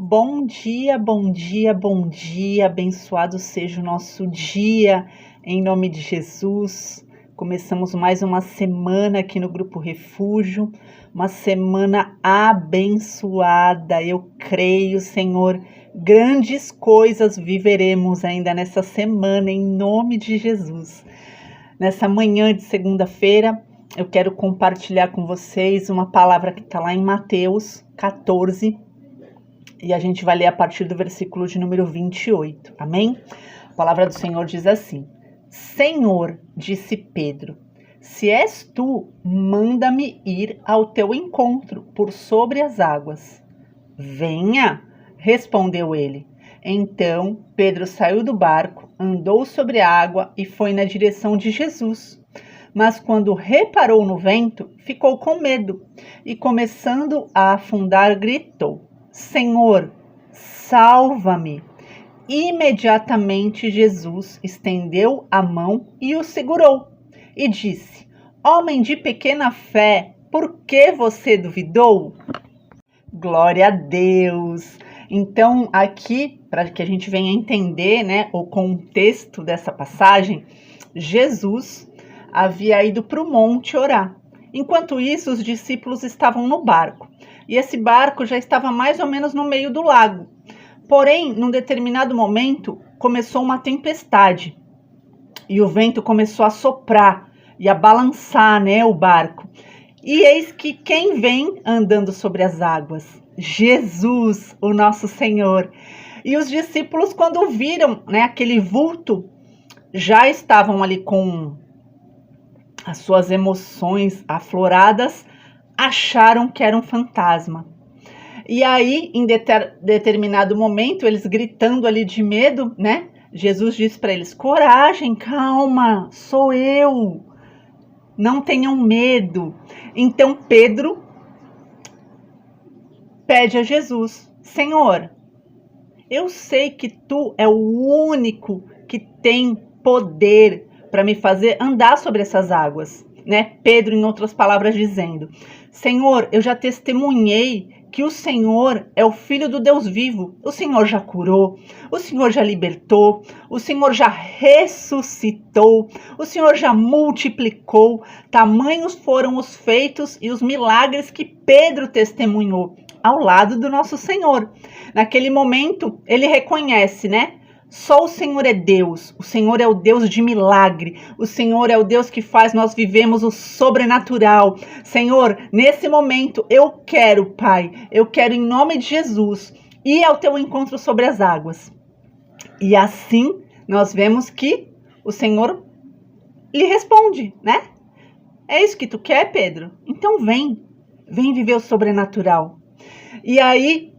Bom dia, bom dia, bom dia, abençoado seja o nosso dia, em nome de Jesus. Começamos mais uma semana aqui no Grupo Refúgio, uma semana abençoada. Eu creio, Senhor, grandes coisas viveremos ainda nessa semana, em nome de Jesus. Nessa manhã de segunda-feira, eu quero compartilhar com vocês uma palavra que está lá em Mateus 14, e a gente vai ler a partir do versículo de número 28, amém? A palavra do Senhor diz assim: Senhor, disse Pedro, se és tu, manda-me ir ao teu encontro por sobre as águas. Venha, respondeu ele. Então Pedro saiu do barco, andou sobre a água e foi na direção de Jesus. Mas quando reparou no vento, ficou com medo e, começando a afundar, gritou: Senhor, salva-me! Imediatamente Jesus estendeu a mão e o segurou e disse: Homem de pequena fé, por que você duvidou? Glória a Deus! Então, aqui, para que a gente venha entender, o contexto dessa passagem, Jesus havia ido para o monte orar. Enquanto isso, os discípulos estavam no barco. E esse barco já estava mais ou menos no meio do lago. Porém, num determinado momento, começou uma tempestade. E o vento começou a soprar e a balançar, o barco. E eis que quem vem andando sobre as águas? Jesus, o nosso Senhor. E os discípulos, quando viram, aquele vulto, já estavam ali com as suas emoções afloradas, acharam que era um fantasma. E aí, em determinado momento, eles gritando ali de medo, Jesus disse para eles: coragem, calma, sou eu, não tenham medo. Então Pedro pede a Jesus: Senhor, eu sei que tu é o único que tem poder para me fazer andar sobre essas águas, Pedro, em outras palavras, dizendo: Senhor, eu já testemunhei que o Senhor é o Filho do Deus vivo. O Senhor já curou, o Senhor já libertou, o Senhor já ressuscitou, o Senhor já multiplicou. Tamanhos foram os feitos e os milagres que Pedro testemunhou ao lado do nosso Senhor. Naquele momento, ele reconhece, Só o Senhor é Deus, o Senhor é o Deus de milagre, o Senhor é o Deus que faz nós vivemos o sobrenatural. Senhor, nesse momento eu quero, Pai, eu quero em nome de Jesus ir ao teu encontro sobre as águas. E assim nós vemos que o Senhor lhe responde, É isso que tu quer, Pedro? Então vem viver o sobrenatural. E aí,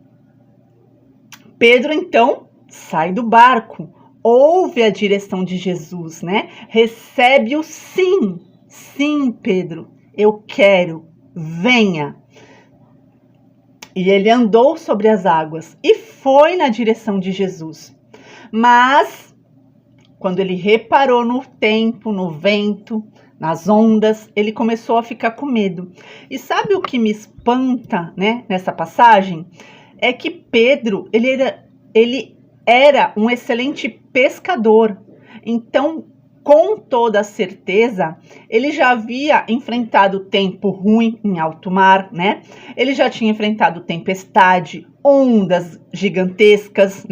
Pedro então sai do barco, ouve a direção de Jesus, Recebe o sim. Sim, Pedro, eu quero, venha. E ele andou sobre as águas e foi na direção de Jesus. Mas, quando ele reparou no tempo, no vento, nas ondas, ele começou a ficar com medo. E sabe o que me espanta, nessa passagem? É que Pedro, ele era um excelente pescador. Então, com toda certeza, ele já havia enfrentado tempo ruim em alto mar, Ele já tinha enfrentado tempestade, ondas gigantescas,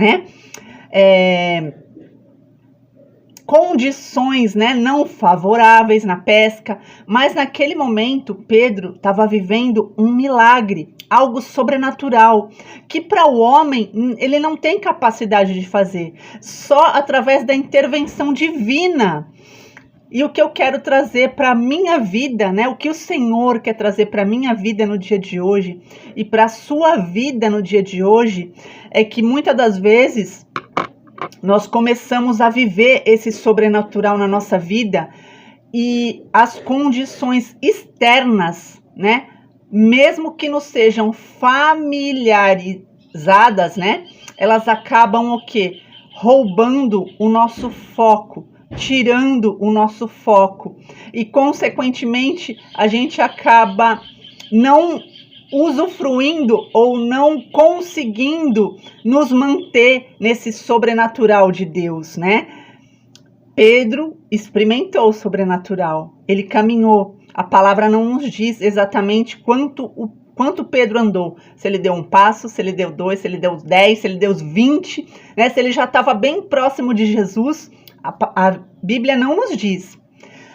condições, não favoráveis na pesca, mas naquele momento Pedro estava vivendo um milagre, algo sobrenatural, que para o homem ele não tem capacidade de fazer, só através da intervenção divina. E o que eu quero trazer para a minha vida, o que o Senhor quer trazer para a minha vida no dia de hoje e para a sua vida no dia de hoje, é que muitas das vezes nós começamos a viver esse sobrenatural na nossa vida e as condições externas, mesmo que nos sejam familiarizadas, elas acabam o quê? Roubando o nosso foco, tirando o nosso foco e, consequentemente, a gente acaba não usufruindo ou não conseguindo nos manter nesse sobrenatural de Deus, né? Pedro experimentou o sobrenatural, ele caminhou. A palavra não nos diz exatamente quanto Pedro andou, se ele deu um passo, se ele deu 2, se ele deu 10, se ele deu 20, né? Se ele já estava bem próximo de Jesus, a Bíblia não nos diz.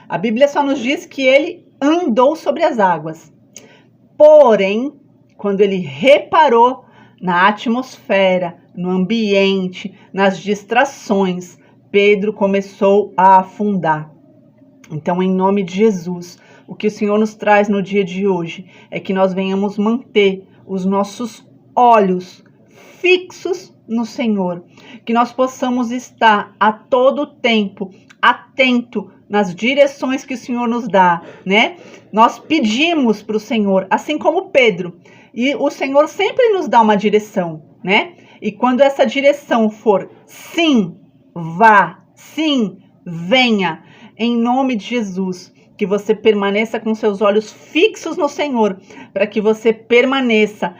A Bíblia só nos diz que ele andou sobre as águas. Porém, quando ele reparou na atmosfera, no ambiente, nas distrações, Pedro começou a afundar. Então, em nome de Jesus, o que o Senhor nos traz no dia de hoje é que nós venhamos manter os nossos olhos fixos no Senhor, que nós possamos estar a todo tempo atento nas direções que o Senhor nos dá, né? Nós pedimos para o Senhor, assim como Pedro, e o Senhor sempre nos dá uma direção, né? E quando essa direção for sim, vá, sim, venha, em nome de Jesus, que você permaneça com seus olhos fixos no Senhor, para que você permaneça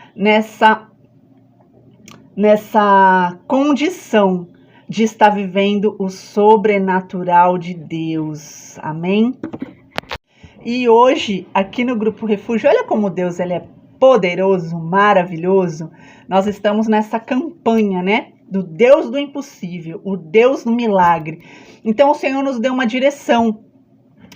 nessa condição de estar vivendo o sobrenatural de Deus. Amém? E hoje, aqui no Grupo Refúgio, olha como Deus ele é poderoso, maravilhoso. Nós estamos nessa campanha, né? Do Deus do impossível, o Deus do milagre. Então, o Senhor nos deu uma direção,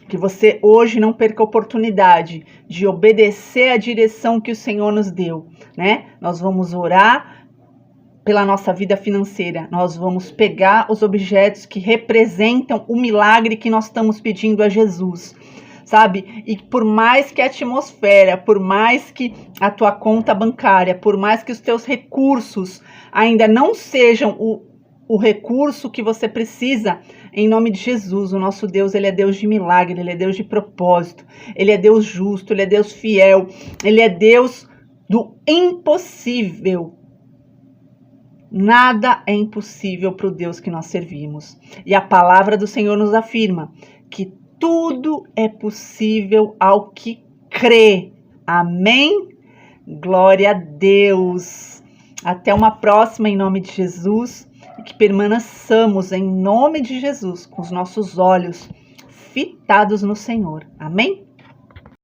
que você hoje não perca a oportunidade de obedecer a direção que o Senhor nos deu, né? Nós vamos orar pela nossa vida financeira, nós vamos pegar os objetos que representam o milagre que nós estamos pedindo a Jesus, sabe? E por mais que a atmosfera, por mais que a tua conta bancária, por mais que os teus recursos ainda não sejam o recurso que você precisa, em nome de Jesus, o nosso Deus, ele é Deus de milagre, ele é Deus de propósito, ele é Deus justo, ele é Deus fiel, ele é Deus do impossível. Nada é impossível para o Deus que nós servimos. E a palavra do Senhor nos afirma que tudo é possível ao que crê. Amém? Glória a Deus. Até uma próxima em nome de Jesus. E que permaneçamos em nome de Jesus com os nossos olhos fitados no Senhor. Amém?